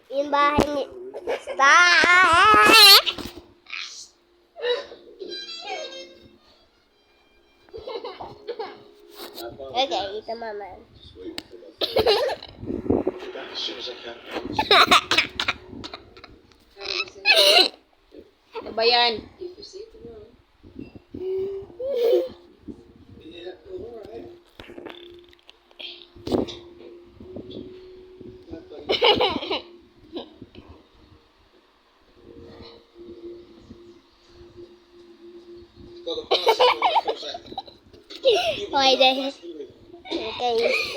Yung bahay ni... Stop! Okay, ito mama. Ano ba yan? Okay, dahil. Okay.